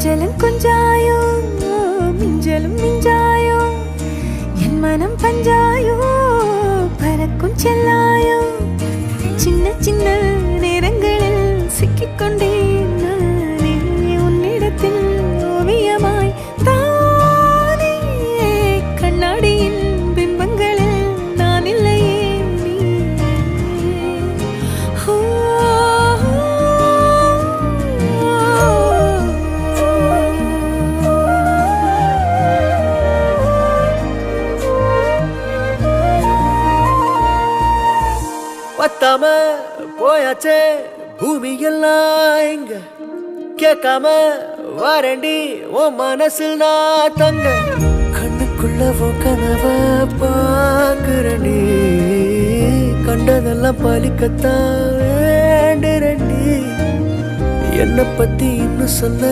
கொஞ்சலும் கொஞ்சாயோ மிஞ்சலும் மிஞ்சாயோ என் மனம் பஞ்சாயோ பறக்கும் செல்லாயோ சின்ன சின்ன நேரங்களில் சிக்கிக்கொண்டேன் நானே உன்னிடத்தில் ஓவியமாய் தானே கண்ணாடியின் பிம்பங்களில் நான் இல்லையே நீ பத்தாம போயாச்சே பூமி எல்லாம் இங்க கேட்காம வாரண்டி உன் மனசில் நான் தங்க கண்ணுக்குள்ள கனவ பாக்குறண்டி கண்டதெல்லாம் பலிக்கத்தான் வேண்டுறண்டி என்னை பத்தி இன்னும் சொல்ல